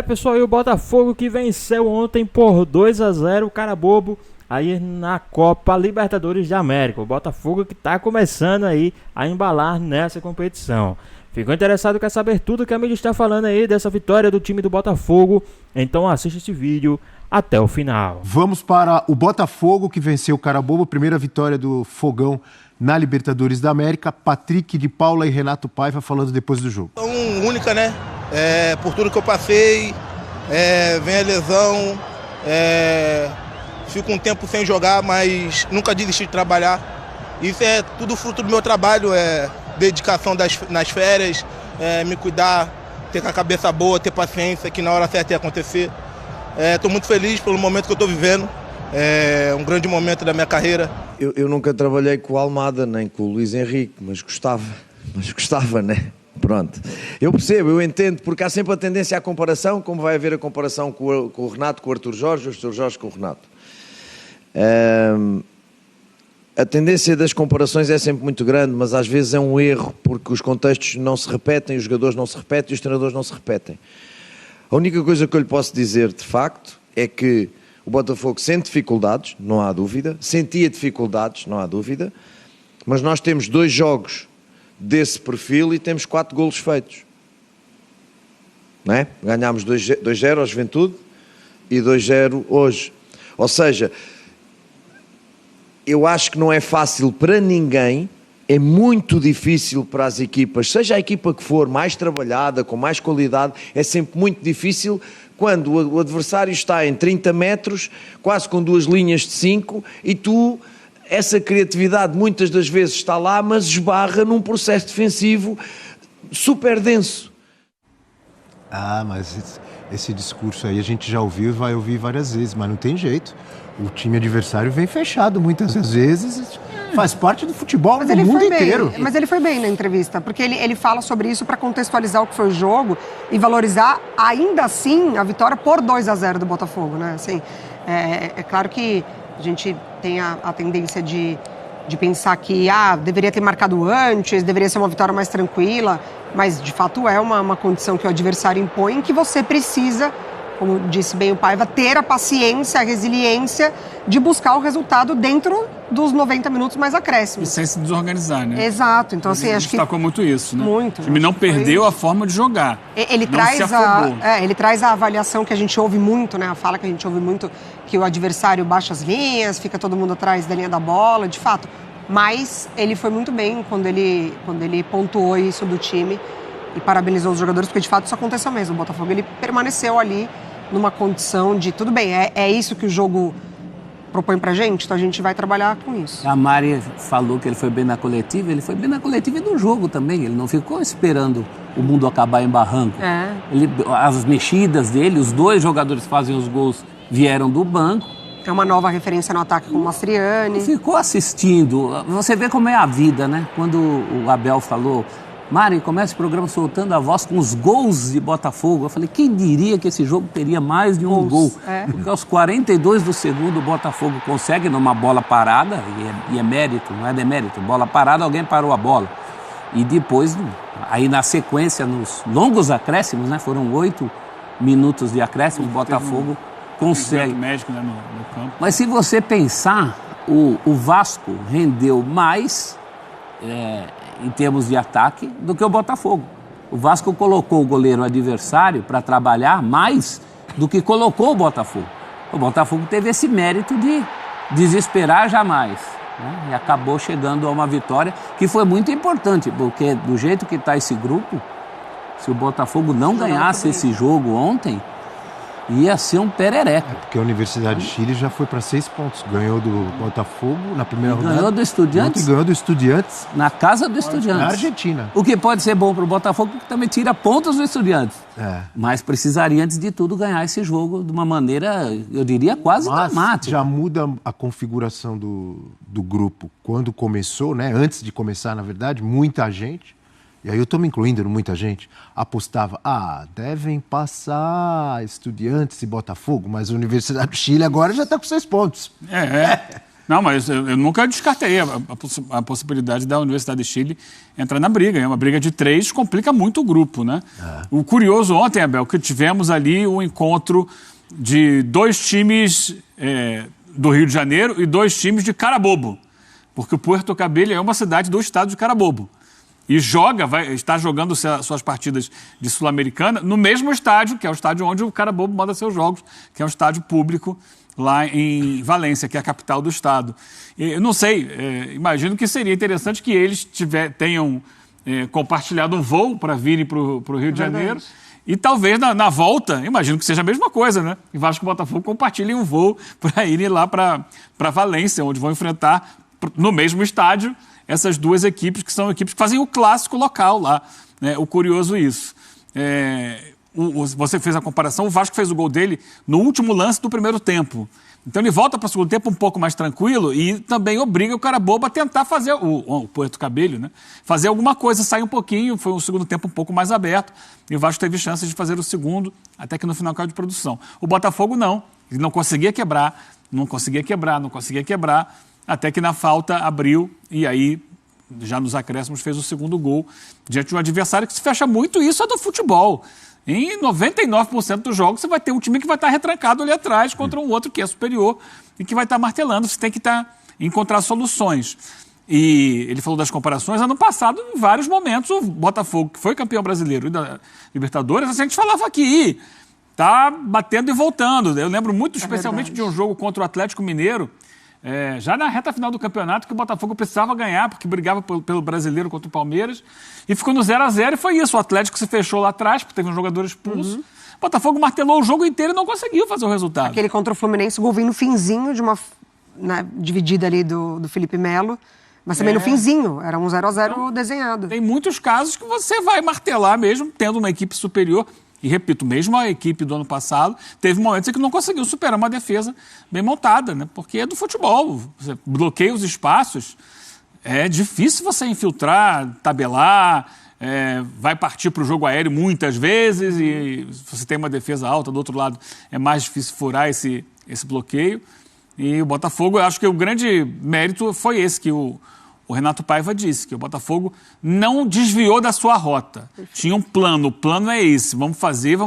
Pessoal, e o Botafogo que venceu ontem por 2-0 o cara bobo aí na Copa Libertadores da América. O Botafogo que tá começando aí a embalar nessa competição. Ficou interessado, quer saber tudo que a mídia está falando aí dessa vitória do time do Botafogo? Então assista esse vídeo até o final. Vamos para o Botafogo que venceu o cara bobo, primeira vitória do Fogão na Libertadores da América. Patrick de Paula e Renato Paiva falando depois do jogo. Única, né? Por tudo que eu passei, vem a lesão, fico um tempo sem jogar, mas nunca desisti de trabalhar. Isso é tudo fruto do meu trabalho, dedicação nas férias, me cuidar, ter a cabeça boa, ter paciência, que na hora certa ia acontecer. Estou muito feliz pelo momento que eu estou vivendo, um grande momento da minha carreira. Eu nunca trabalhei com o Almada, nem com o Luís Henrique, mas gostava, né? Pronto. Eu percebo, eu entendo, porque há sempre a tendência à comparação, como vai haver a comparação com o Renato, com o Arthur Jorge, o Arthur Jorge com o Renato. A tendência das comparações é sempre muito grande, mas às vezes é um erro, porque os contextos não se repetem, os jogadores não se repetem e os treinadores não se repetem. A única coisa que eu lhe posso dizer, de facto, é que o Botafogo sente dificuldades, não há dúvida, sentia dificuldades, não há dúvida, mas nós temos 2 jogos desse perfil e temos 4 golos feitos. Não é? Ganhámos 2-0 ao Juventude e 2-0 hoje. Ou seja, eu acho que não é fácil para ninguém, é muito difícil para as equipas, seja a equipa que for, mais trabalhada, com mais qualidade, é sempre muito difícil quando o adversário está em 30 metros, quase com 2 linhas de 5, e tu, essa criatividade muitas das vezes está lá, mas esbarra num processo defensivo super denso. Mas esse discurso aí a gente já ouviu e vai ouvir várias vezes, mas não tem jeito. O time adversário vem fechado muitas vezes, faz parte do futebol do mundo inteiro. Mas ele foi bem na entrevista, porque ele fala sobre isso para contextualizar o que foi o jogo e valorizar, ainda assim, a vitória por 2-0 do Botafogo, né? Assim, é claro que a gente tem a tendência de pensar que deveria ter marcado antes, deveria ser uma vitória mais tranquila, mas de fato é uma condição que o adversário impõe, que você precisa, como disse bem o Paiva, ter a paciência, a resiliência de buscar o resultado dentro dos 90 minutos mais acréscimos. E sem se desorganizar, né? Exato. Então, assim, acho que destacou muito isso, né? Muito. O time não perdeu a forma de jogar. Ele traz a avaliação que a gente ouve muito, né? A fala que a gente ouve muito, que o adversário baixa as linhas, fica todo mundo atrás da linha da bola, de fato. Mas ele foi muito bem quando ele pontuou isso do time e parabenizou os jogadores, porque de fato isso aconteceu mesmo. O Botafogo, ele permaneceu ali numa condição de, tudo bem, é isso que o jogo propõe pra gente, então a gente vai trabalhar com isso. A Mari falou que ele foi bem na coletiva, ele foi bem na coletiva e no jogo também, ele não ficou esperando o mundo acabar em barranco. As mexidas dele, os 2 jogadores que fazem os gols vieram do banco. É uma nova referência no ataque com o Mastriani. Ficou assistindo, você vê como é a vida, né? Quando o Abel falou, Mari, começa o programa soltando a voz com os gols de Botafogo. Eu falei, quem diria que esse jogo teria mais de um gol? Porque aos 42 do segundo o Botafogo consegue numa bola parada, e é mérito, não é demérito, bola parada, alguém parou a bola. E depois, aí na sequência, nos longos acréscimos, né, foram 8 minutos de acréscimo, o Botafogo consegue. Médico, né, no campo. Mas se você pensar, o Vasco rendeu mais em termos de ataque do que o Botafogo. O Vasco colocou o goleiro adversário para trabalhar mais do que colocou o Botafogo. O Botafogo teve esse mérito de desesperar jamais, né? E acabou chegando a uma vitória que foi muito importante, porque do jeito que está esse grupo, se o Botafogo não ganhasse esse jogo ontem, ia ser um perereca. Porque a Universidade de Chile já foi para 6 pontos. Ganhou do Botafogo na primeira rodada. Ganhou do Estudiantes. Ganhou do Estudiantes. Na casa do Estudiantes. Na Argentina. O que pode ser bom para o Botafogo, porque também tira pontos do Estudiantes. Mas precisaria, antes de tudo, ganhar esse jogo de uma maneira, eu diria, quase dramática. Já muda a configuração do grupo. Quando começou, né? Antes de começar, na verdade, muita gente, e aí eu estou me incluindo, muita gente, apostava, devem passar Estudiantes e Botafogo, mas a Universidade do Chile agora já está com 6 pontos. Não, mas eu nunca descartei a possibilidade da Universidade de Chile entrar na briga. É uma briga de 3, complica muito o grupo, né? O curioso ontem, Abel, que tivemos ali um encontro de 2 times do Rio de Janeiro e 2 times de Carabobo, porque o Puerto Cabello é uma cidade do estado de Carabobo. E está jogando suas partidas de Sul-Americana no mesmo estádio, que é o estádio onde o Carabobo manda seus jogos, que é um estádio público lá em Valência, que é a capital do estado. Eu não sei, imagino que seria interessante que eles tenham compartilhado um voo para virem para o Rio de Janeiro. E talvez na volta, imagino que seja a mesma coisa, né? E Vasco e Botafogo compartilhem um voo para irem lá para Valência, onde vão enfrentar no mesmo estádio essas 2 equipes, que são equipes que fazem o clássico local lá. Né? O curioso isso. Você fez a comparação, o Vasco fez o gol dele no último lance do primeiro tempo. Então ele volta para o segundo tempo um pouco mais tranquilo e também obriga o Carabobo a tentar fazer, o Puerto Cabello, né? Fazer alguma coisa, sair um pouquinho, foi um segundo tempo um pouco mais aberto e o Vasco teve chance de fazer o segundo, até que no final caiu de produção. O Botafogo não, ele não conseguia quebrar, até que na falta abriu e aí, já nos acréscimos, fez o segundo gol diante de um adversário que se fecha muito, isso é do futebol. Em 99% dos jogos, você vai ter um time que vai estar retrancado ali atrás contra um outro que é superior e que vai estar martelando. Você tem que encontrar soluções. E ele falou das comparações. Ano passado, em vários momentos, o Botafogo, que foi campeão brasileiro e da Libertadores, a gente falava aqui, tá batendo e voltando. Eu lembro muito, especialmente, de um jogo contra o Atlético Mineiro, já na reta final do campeonato, que o Botafogo precisava ganhar, porque brigava pelo brasileiro contra o Palmeiras, e ficou no 0-0 e foi isso. O Atlético se fechou lá atrás, porque teve um jogador expulso. O Botafogo martelou o jogo inteiro e não conseguiu fazer o resultado. Aquele contra o Fluminense, o gol veio no finzinho de uma dividida ali do Felipe Melo, mas também no finzinho, era um 0-0 desenhado. Tem muitos casos que você vai martelar mesmo, tendo uma equipe superior. E repito, mesmo a equipe do ano passado, teve momentos em que não conseguiu superar uma defesa bem montada, né? Porque é do futebol. Você bloqueia os espaços, é difícil você infiltrar, tabelar, vai partir para o jogo aéreo muitas vezes e você tem uma defesa alta, do outro lado é mais difícil furar esse bloqueio. E o Botafogo, eu acho que o grande mérito foi esse que o Renato Paiva disse, que o Botafogo não desviou da sua rota. Tinha um plano, o plano é esse, vamos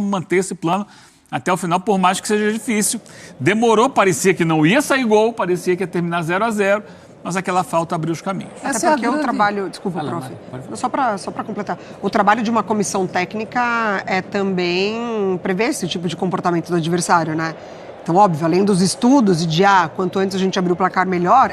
manter esse plano até o final, por mais que seja difícil. Demorou, parecia que não ia sair gol, parecia que ia terminar 0-0, mas aquela falta abriu os caminhos. Até porque o trabalho... Desculpa, prof. Só para completar. O trabalho de uma comissão técnica é também prever esse tipo de comportamento do adversário, né? Então, óbvio, além dos estudos e de quanto antes a gente abrir o placar melhor,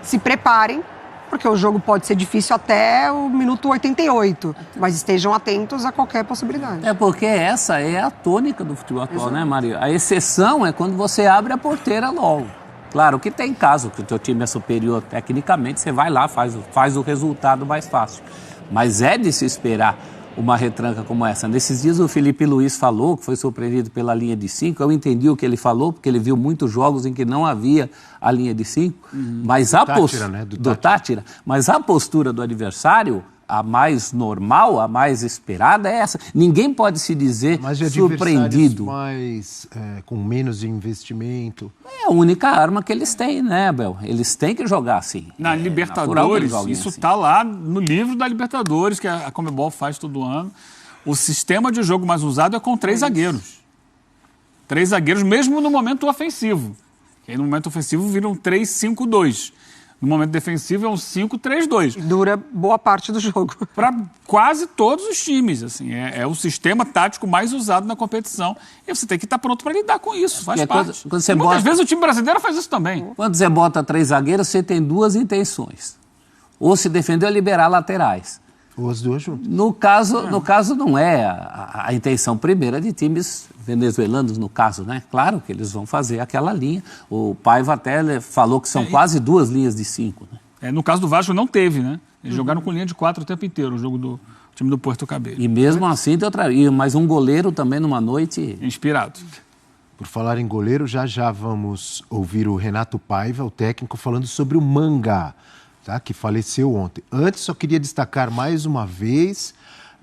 se preparem, porque o jogo pode ser difícil até o minuto 88, mas estejam atentos a qualquer possibilidade. É porque essa é a tônica do futebol atual, né, Maria? A exceção é quando você abre a porteira logo. Claro que tem caso que o teu time é superior tecnicamente, você vai lá, faz o resultado mais fácil. Mas é de se esperar uma retranca como essa. Nesses dias o Felipe Luiz falou, que foi surpreendido pela linha de 5, eu entendi o que ele falou, porque ele viu muitos jogos em que não havia a linha de 5, mas do Tátira, mas a postura do adversário, a mais normal, a mais esperada é essa. Ninguém pode se dizer surpreendido. Mas com menos investimento. É a única arma que eles têm, né, Abel? Eles têm que jogar assim. Na Libertadores, isso está lá no livro da Libertadores, que a Conmebol faz todo ano. O sistema de jogo mais usado é com 3 zagueiros. 3 zagueiros, mesmo no momento ofensivo. E aí, no momento ofensivo viram 3-5-2. No momento defensivo é um 5-3-2. Dura boa parte do jogo. Para quase todos os times. Assim, é o sistema tático mais usado na competição. E você tem que estar pronto para lidar com isso. Faz parte. Muitas vezes o time brasileiro faz isso também. Quando você bota 3 zagueiros, você tem 2 intenções. Ou se defender ou liberar laterais. Ou as duas juntas. No caso não é a intenção primeira de times venezuelanos, no caso, né? Claro que eles vão fazer aquela linha. O Paiva até falou que são quase 2 linhas de 5. Né? No caso do Vasco não teve, né? Eles jogaram com linha de 4 o tempo inteiro, o jogo do time do Puerto Cabello. E mesmo assim, mas um goleiro também numa noite... Inspirado. Por falar em goleiro, já vamos ouvir o Renato Paiva, o técnico, falando sobre o Manga, tá? Que faleceu ontem. Antes, só queria destacar mais uma vez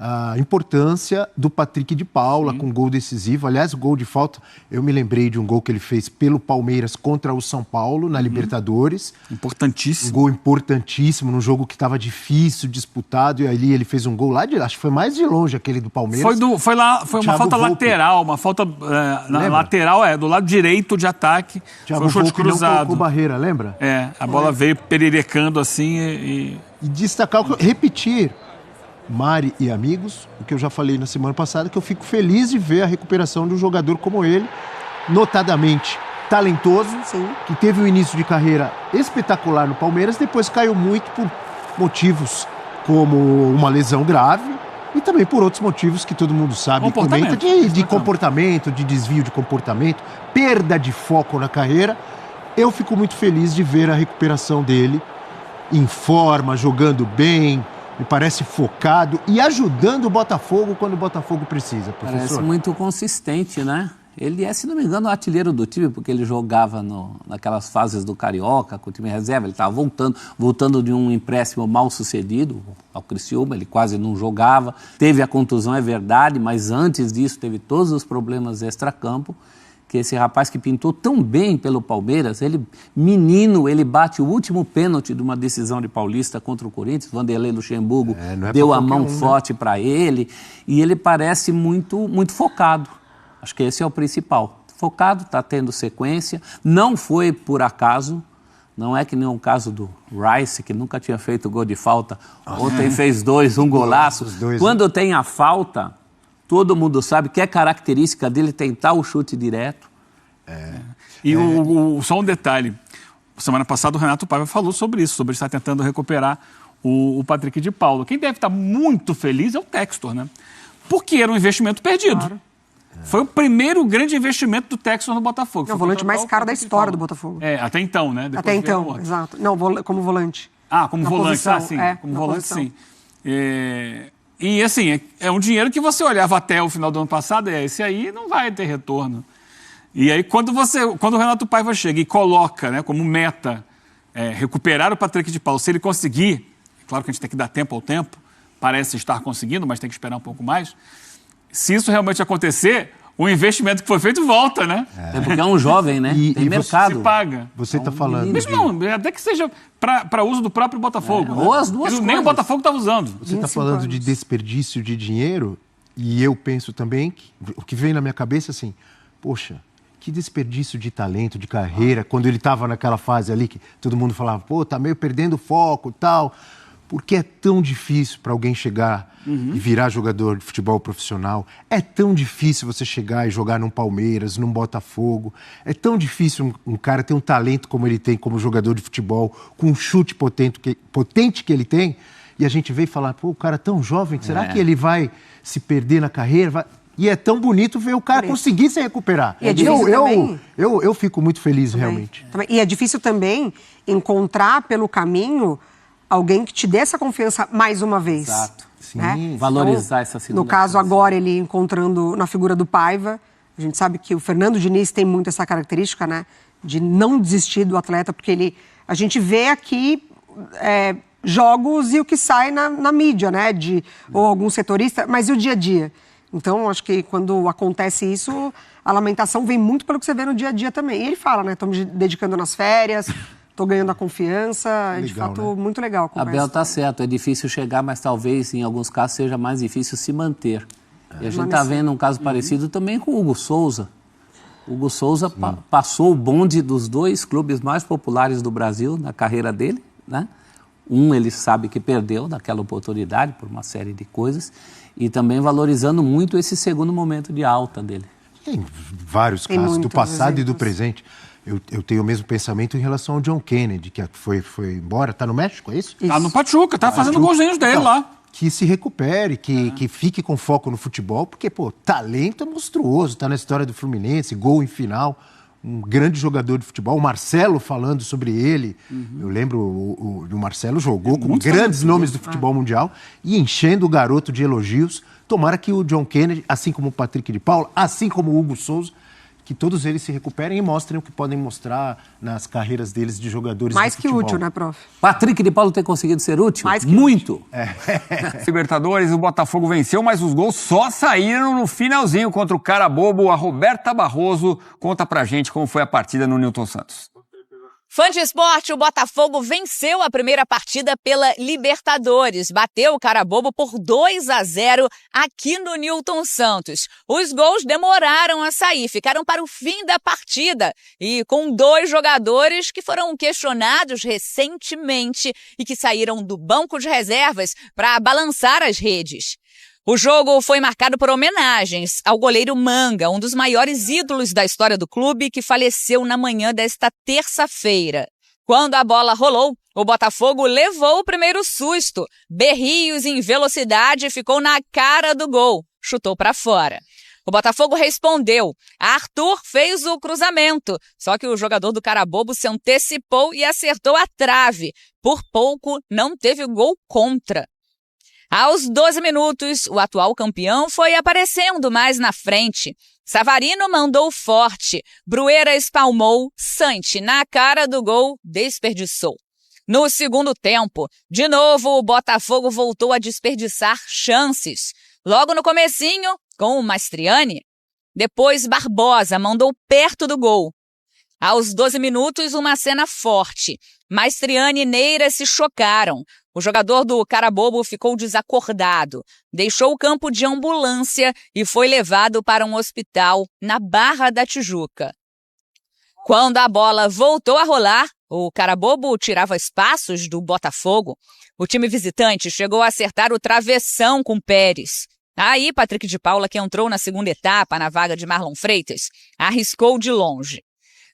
a importância do Patrick de Paula com gol decisivo. Aliás, o gol de falta, eu me lembrei de um gol que ele fez pelo Palmeiras contra o São Paulo na Libertadores. Importantíssimo. Um gol importantíssimo, num jogo que estava difícil, disputado, e ali ele fez um gol lá de, acho que foi mais de longe aquele do Palmeiras. Foi uma falta lateral, uma falta na lateral, do lado direito de ataque. Thiago foi um chute cruzado. Não colocou cruzado. barreira, lembra? A bola veio pererecando assim E destacar, repetir, Mari e amigos, o que eu já falei na semana passada, que eu fico feliz de ver a recuperação de um jogador como ele, notadamente talentoso, que teve um início de carreira espetacular no Palmeiras, depois caiu muito por motivos como uma lesão grave e também por outros motivos que todo mundo sabe e comenta, de comportamento, de desvio de comportamento, perda de foco na carreira. Eu fico muito feliz de ver a recuperação dele em forma, jogando bem, me parece focado e ajudando o Botafogo quando o Botafogo precisa, professor. Parece muito consistente, né? Ele é, se não me engano, o artilheiro do time, porque ele jogava naquelas fases do Carioca, com o time reserva, ele estava voltando de um empréstimo mal sucedido ao Criciúma, ele quase não jogava, teve a contusão, é verdade, mas antes disso teve todos os problemas extracampo, que esse rapaz que pintou tão bem pelo Palmeiras, ele bate o último pênalti de uma decisão de Paulista contra o Corinthians, Vanderlei Luxemburgo deu a mão forte para ele, e ele parece muito, muito focado. Acho que esse é o principal. Focado, está tendo sequência, não foi por acaso, não é que nem o caso do Rice, que nunca tinha feito gol de falta, ontem fez um golaço. Quando tem a falta, todo mundo sabe que é característica dele tentar o chute direto. E só um detalhe, semana passada o Renato Paiva falou sobre isso, sobre estar tentando recuperar o Patrick de Paula. Quem deve estar muito feliz é o Textor, né? Porque era um investimento perdido. Claro. Foi o primeiro grande investimento do Textor no Botafogo. É o volante mais caro da história do Botafogo. Até então, né? Depois até então, exato. Não, como volante. Como volante, sim. Como volante, sim. E assim, é um dinheiro que você olhava até o final do ano passado, esse aí não vai ter retorno. E aí, quando o Renato Paiva chega e coloca, né, como meta recuperar o Patrick de Paula, se ele conseguir, claro que a gente tem que dar tempo ao tempo, parece estar conseguindo, mas tem que esperar um pouco mais. Se isso realmente acontecer, o investimento que foi feito volta, né? Porque é um jovem, né? Tem mercado. Se paga. Você está falando... Mesmo não, até que seja para uso do próprio Botafogo. Né? Ou as duas coisas. Nem o Botafogo está usando. Você está falando de desperdício de dinheiro e eu penso também, o que vem na minha cabeça assim, poxa, que desperdício de talento, de carreira, quando ele estava naquela fase ali que todo mundo falava, tá meio perdendo foco e tal... Porque é tão difícil para alguém chegar e virar jogador de futebol profissional. É tão difícil você chegar e jogar num Palmeiras, num Botafogo. É tão difícil um cara ter um talento como ele tem como jogador de futebol, com um chute potente que ele tem. E a gente vem falar, o cara é tão jovem, será que ele vai se perder na carreira? E é tão bonito ver o cara conseguir se recuperar. E é difícil também. Eu fico muito feliz, realmente. E é difícil também encontrar pelo caminho... alguém que te dê essa confiança mais uma vez. Exato. Né? Sim, valorizar essa segunda No caso, chance. agora, ele encontrando na figura do Paiva, a gente sabe que o Fernando Diniz tem muito essa característica, né? De não desistir do atleta, porque a gente vê aqui jogos e o que sai na mídia, né? Ou algum setorista, mas e o dia a dia? Então, acho que quando acontece isso, a lamentação vem muito pelo que você vê no dia a dia também. E ele fala, né? Estou me dedicando nas férias... Estou ganhando a confiança, legal, de fato, né? Muito legal a conversa. Abel está certo, é difícil chegar, mas talvez, em alguns casos, seja mais difícil se manter. E a gente está vendo um caso parecido também com o Hugo Souza. O Hugo Souza passou o bonde dos dois clubes mais populares do Brasil na carreira dele, né? Ele sabe que perdeu naquela oportunidade por uma série de coisas e também valorizando muito esse segundo momento de alta dele. Tem vários casos, do passado e do presente. Eu tenho o mesmo pensamento em relação ao John Kennedy, que foi embora. Está no México, é isso? Está no Pachuca, está fazendo golzinhos dele lá. Que se recupere, que fique com foco no futebol, porque, talento é monstruoso. Está na história do Fluminense, gol em final. Um grande jogador de futebol. O Marcelo falando sobre ele. Eu lembro, o Marcelo jogou com grandes nomes do futebol mundial e enchendo o garoto de elogios. Tomara que o John Kennedy, assim como o Patrick de Paula, assim como o Hugo Souza, que todos eles se recuperem e mostrem o que podem mostrar nas carreiras deles de jogadores Mais de que futebol. útil, né, prof? Patrick de Paulo ter conseguido ser útil? Mais que muito. Libertadores, o Botafogo venceu, mas os gols só saíram no finalzinho contra o cara bobo. A Roberta Barroso conta pra gente como foi a partida no Newton Santos. Fã de esporte, o Botafogo venceu a primeira partida pela Libertadores. Bateu o Carabobo por 2-0 aqui no Newton Santos. Os gols demoraram a sair, ficaram para o fim da partida. E com 2 jogadores que foram questionados recentemente e que saíram do banco de reservas para balançar as redes. O jogo foi marcado por homenagens ao goleiro Manga, um dos maiores ídolos da história do clube, que faleceu na manhã desta terça-feira. Quando a bola rolou, o Botafogo levou o primeiro susto. Berrios em velocidade ficou na cara do gol. Chutou para fora. O Botafogo respondeu. Arthur fez o cruzamento, só que o jogador do Carabobo se antecipou e acertou a trave. Por pouco, não teve gol contra. Aos 12 minutos, o atual campeão foi aparecendo mais na frente. Savarino mandou forte, Brueira espalmou, Santi, na cara do gol, desperdiçou. No segundo tempo, de novo o Botafogo voltou a desperdiçar chances. Logo no comecinho, com o Mastriani. Depois Barbosa mandou perto do gol. Aos 12 minutos, uma cena forte. Mastriani e Neira se chocaram. O jogador do Carabobo ficou desacordado, deixou o campo de ambulância e foi levado para um hospital na Barra da Tijuca. Quando a bola voltou a rolar, o Carabobo tirava espaços do Botafogo. O time visitante chegou a acertar o travessão com Pérez. Aí, Patrick de Paula, que entrou na segunda etapa na vaga de Marlon Freitas, arriscou de longe.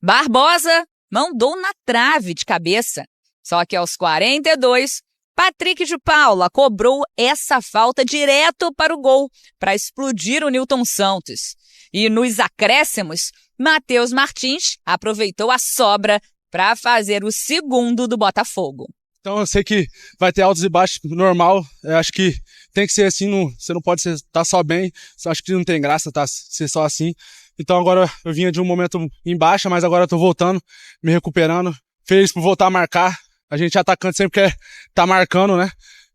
Barbosa mandou na trave de cabeça. Só que aos 42, Patrick de Paula cobrou essa falta direto para o gol, para explodir o Newton Santos. E nos acréscimos, Matheus Martins aproveitou a sobra para fazer o segundo do Botafogo. Então eu sei que vai ter altos e baixos, normal. Eu acho que tem que ser assim, você não pode estar só bem. Eu acho que não tem graça ser só assim. Então agora eu vinha de um momento em baixa, mas agora eu tô voltando, me recuperando. Feliz por voltar a marcar. A gente atacante sempre quer tá marcando, né?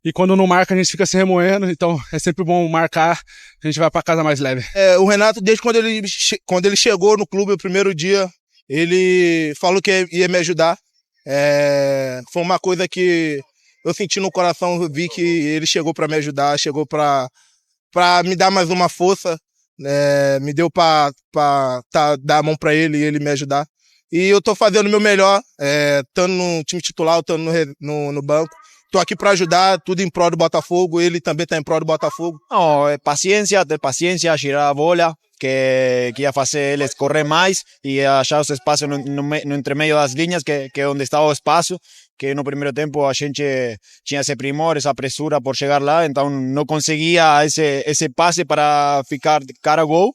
E quando não marca a gente fica se remoendo, então é sempre bom marcar, a gente vai pra casa mais leve. O Renato, desde quando ele chegou no clube o primeiro dia, ele falou que ia me ajudar. Foi uma coisa que eu senti no coração, eu vi que ele chegou para me ajudar, chegou para me dar mais uma força, me deu para dar a mão para ele e ele me ajudar. E eu tô fazendo o meu melhor, estando no time titular, estando no banco. Tô aqui para ajudar, tudo em prol do Botafogo, ele também tá em prol do Botafogo. Não, ter paciência, girar a bola, que ia fazer eles correr mais e achar os espaços no entremeio das linhas, que é onde está o espaço, que no primeiro tempo a gente tinha esse primor, essa pressura por chegar lá, então não conseguia esse passe para ficar cara a gol.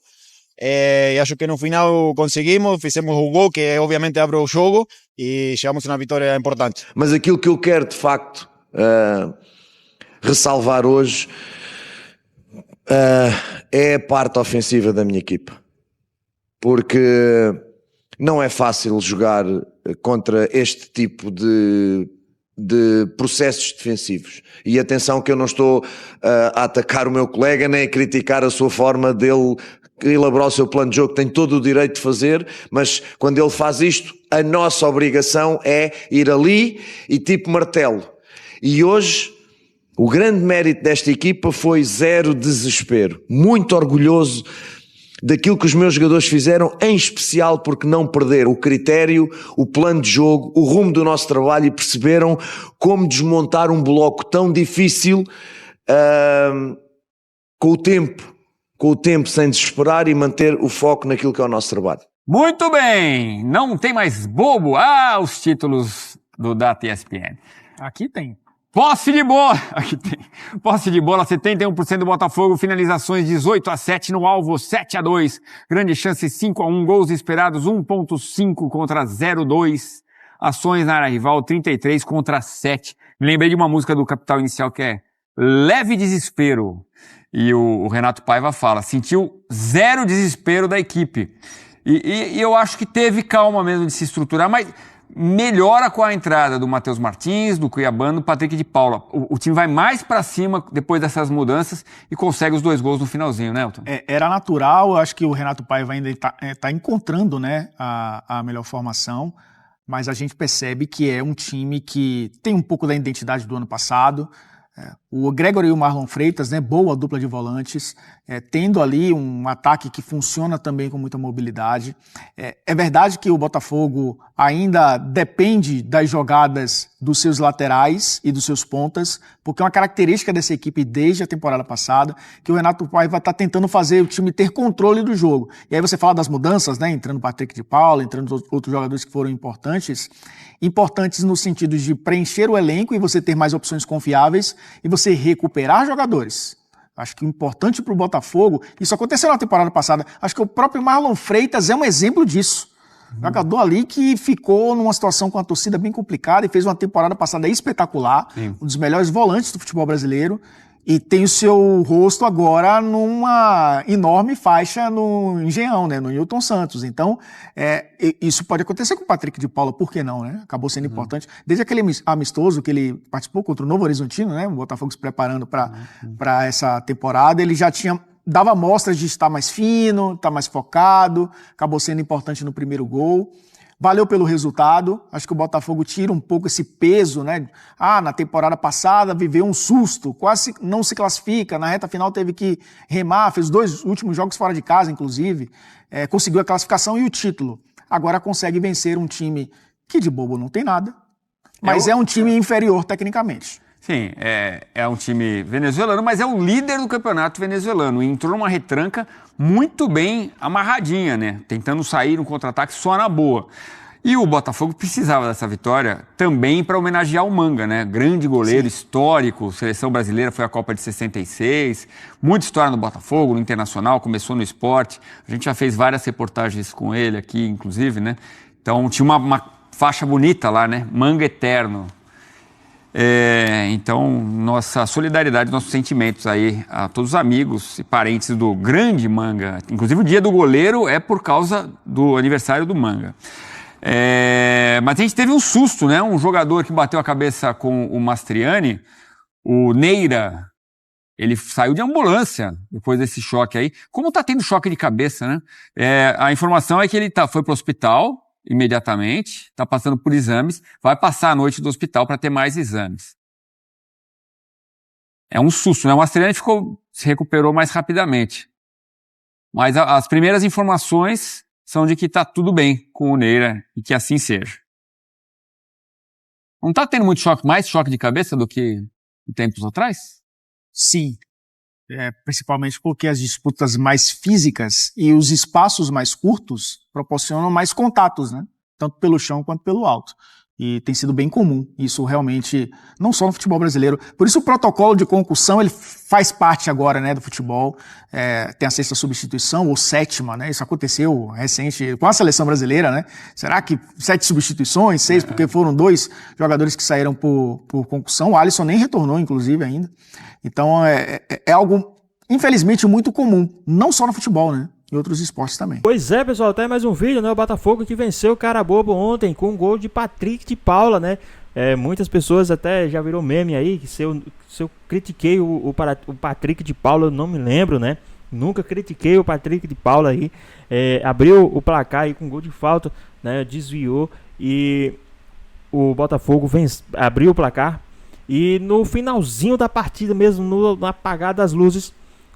E acho que no final conseguimos, fizemos o gol, que obviamente abre o jogo e chegamos a uma vitória importante. Mas aquilo que eu quero de facto ressalvar hoje é a parte ofensiva da minha equipa, porque não é fácil jogar contra este tipo de processos defensivos. E atenção que eu não estou a atacar o meu colega nem a criticar a sua forma dele elaborar o seu plano de jogo, tem todo o direito de fazer, mas quando ele faz isto, a nossa obrigação é ir ali e tipo martelo. E hoje, o grande mérito desta equipa foi zero desespero. Muito orgulhoso daquilo que os meus jogadores fizeram, em especial porque não perderam o critério, o plano de jogo, o rumo do nosso trabalho e perceberam como desmontar um bloco tão difícil com o tempo sem desesperar e manter o foco naquilo que é o nosso trabalho. Muito bem, não tem mais bobo. Os títulos do Data ESPN. Aqui tem. Posse de bola, aqui tem. Posse de bola, 71% do Botafogo, finalizações 18-7 no alvo, 7-2. Grande chance 5-1, gols esperados 1.5 contra 0.2. Ações na área rival 33 contra 7. Me lembrei de uma música do Capital Inicial que é Leve Desespero. E o Renato Paiva fala, sentiu zero desespero da equipe. E eu acho que teve calma mesmo de se estruturar, mas melhora com a entrada do Matheus Martins, do Cuiabano, do Patrick de Paula. O time vai mais para cima depois dessas mudanças e consegue os 2 gols no finalzinho, né, Elton? Era natural, eu acho que o Renato Paiva ainda está encontrando, né, a melhor formação, mas a gente percebe que é um time que tem um pouco da identidade do ano passado. O Gregory e o Marlon Freitas, né, boa dupla de volantes, tendo ali um ataque que funciona também com muita mobilidade. É verdade que o Botafogo ainda depende das jogadas dos seus laterais e dos seus pontas, porque é uma característica dessa equipe desde a temporada passada, que o Renato Paiva está tentando fazer o time ter controle do jogo. E aí você fala das mudanças, né, entrando o Patrick de Paula, entrando outros jogadores que foram importantes no sentido de preencher o elenco e você ter mais opções confiáveis e você recuperar jogadores. Acho que o importante para o Botafogo, isso aconteceu na temporada passada, acho que o próprio Marlon Freitas é um exemplo disso. Jogador ali que ficou numa situação com a torcida bem complicada e fez uma temporada passada espetacular, um dos melhores volantes do futebol brasileiro, e tem o seu rosto agora numa enorme faixa no Engenhão, né, no Newton Santos. Então, isso pode acontecer com o Patrick de Paula, por que não, né? Acabou sendo importante. Desde aquele amistoso que ele participou contra o Novo Horizontino, né, o Botafogo se preparando para essa temporada, ele já dava mostras de estar mais fino, estar mais focado, acabou sendo importante no primeiro gol. Valeu pelo resultado, acho que o Botafogo tira um pouco esse peso, né? Na temporada passada viveu um susto, quase não se classifica, na reta final teve que remar, fez 2 últimos jogos fora de casa, inclusive, conseguiu a classificação e o título. Agora consegue vencer um time que de bobo não tem nada, mas é um time inferior tecnicamente. Sim, é um time venezuelano, mas é o líder do campeonato venezuelano. E entrou numa retranca muito bem amarradinha, né? Tentando sair no contra-ataque só na boa. E o Botafogo precisava dessa vitória também para homenagear o Manga, né? Grande goleiro, histórico, seleção brasileira, foi à Copa de 66. Muita história no Botafogo, no Internacional, começou no esporte. A gente já fez várias reportagens com ele aqui, inclusive, né? Então tinha uma faixa bonita lá, né? Manga Eterno. Então, nossa solidariedade, nossos sentimentos aí a todos os amigos e parentes do grande Manga. Inclusive, o dia do goleiro é por causa do aniversário do Manga. Mas a gente teve um susto, né? Um jogador que bateu a cabeça com o Mastriani, o Neira, ele saiu de ambulância depois desse choque aí. Como tá tendo choque de cabeça, né? A informação é que ele foi pro hospital imediatamente, está passando por exames, vai passar a noite do hospital para ter mais exames. É um susto, né? O Mastriani se recuperou mais rapidamente. Mas as primeiras informações são de que está tudo bem com o Neira e que assim seja. Não está tendo muito mais choque de cabeça do que em tempos atrás? Sim. Principalmente porque as disputas mais físicas e os espaços mais curtos proporcionam mais contatos, né? Tanto pelo chão quanto pelo alto. E tem sido bem comum isso realmente, não só no futebol brasileiro. Por isso o protocolo de concussão ele faz parte agora, né, do futebol. Tem a 6ª substituição, ou 7ª, né? Isso aconteceu recente com a seleção brasileira, né? Será que 7 substituições, 6, porque foram 2 jogadores que saíram por concussão. O Alisson nem retornou, inclusive, ainda. Então é algo, infelizmente, muito comum, não só no futebol, né? Em outros esportes também. Pois é, pessoal, até mais um vídeo, né? O Botafogo que venceu o Carabobo ontem com um gol de Patrick de Paula, né? Muitas pessoas até já virou meme aí, que se eu critiquei o Patrick de Paula, eu não me lembro, né? Nunca critiquei o Patrick de Paula aí. Abriu o placar aí com gol de falta, né? Desviou e o Botafogo abriu o placar. E no finalzinho da partida mesmo, no apagar das luzes,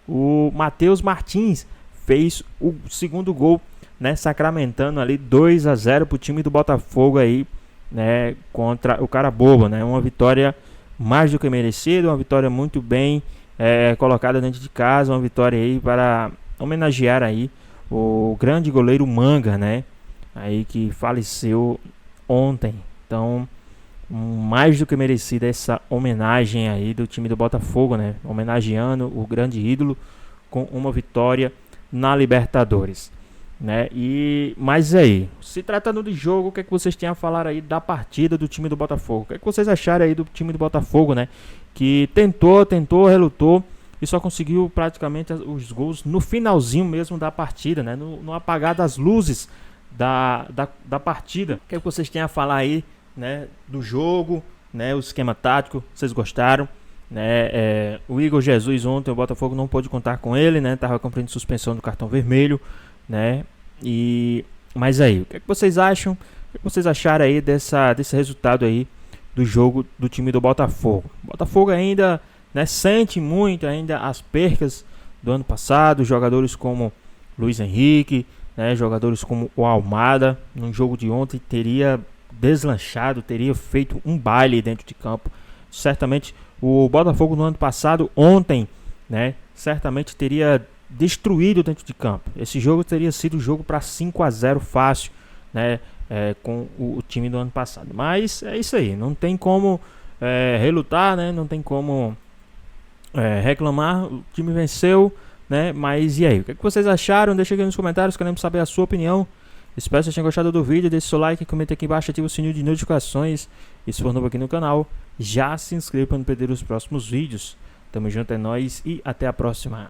o Matheus Martins fez o segundo gol, né, sacramentando ali 2-0 pro time do Botafogo aí, né, contra o Carabobo, né? Uma vitória mais do que merecida, uma vitória muito bem colocada dentro de casa, uma vitória aí para homenagear aí o grande goleiro Manga, né, aí que faleceu ontem. Então, mais do que merecida essa homenagem aí do time do Botafogo, né, homenageando o grande ídolo com uma vitória na Libertadores, né? Mas aí, se tratando de jogo, o que é que vocês têm a falar aí da partida do time do Botafogo? O que é que vocês acharam aí do time do Botafogo, né? Que tentou, relutou, e só conseguiu praticamente os gols no finalzinho mesmo da partida, né? No apagar das luzes da partida. O que é que vocês têm a falar aí, né, do jogo, né, o esquema tático? Vocês gostaram? Né, o Igor Jesus ontem, o Botafogo não pôde contar com ele, né? Tava cumprindo suspensão do cartão vermelho, né? Mas aí, o que é que vocês acham? O que vocês acharam aí desse resultado aí do jogo do time do Botafogo? O Botafogo ainda, né, sente muito ainda as percas do ano passado. Jogadores como Luiz Henrique, né, jogadores como o Almada, no jogo de ontem teria deslanchado, teria feito um baile dentro de campo. Certamente o Botafogo no ano passado, ontem, né, certamente teria destruído dentro de campo. Esse jogo teria sido jogo para 5-0 fácil, né, com o time do ano passado. Mas é isso aí, não tem como relutar, né, não tem como reclamar. O time venceu, né, mas e aí? O que vocês acharam? Deixa aqui nos comentários, queremos saber a sua opinião. Espero que vocês tenham gostado do vídeo, deixe seu like, comente aqui embaixo, ative o sininho de notificações. E se for novo aqui no canal, já se inscreva para não perder os próximos vídeos. Tamo junto, é nóis e até a próxima.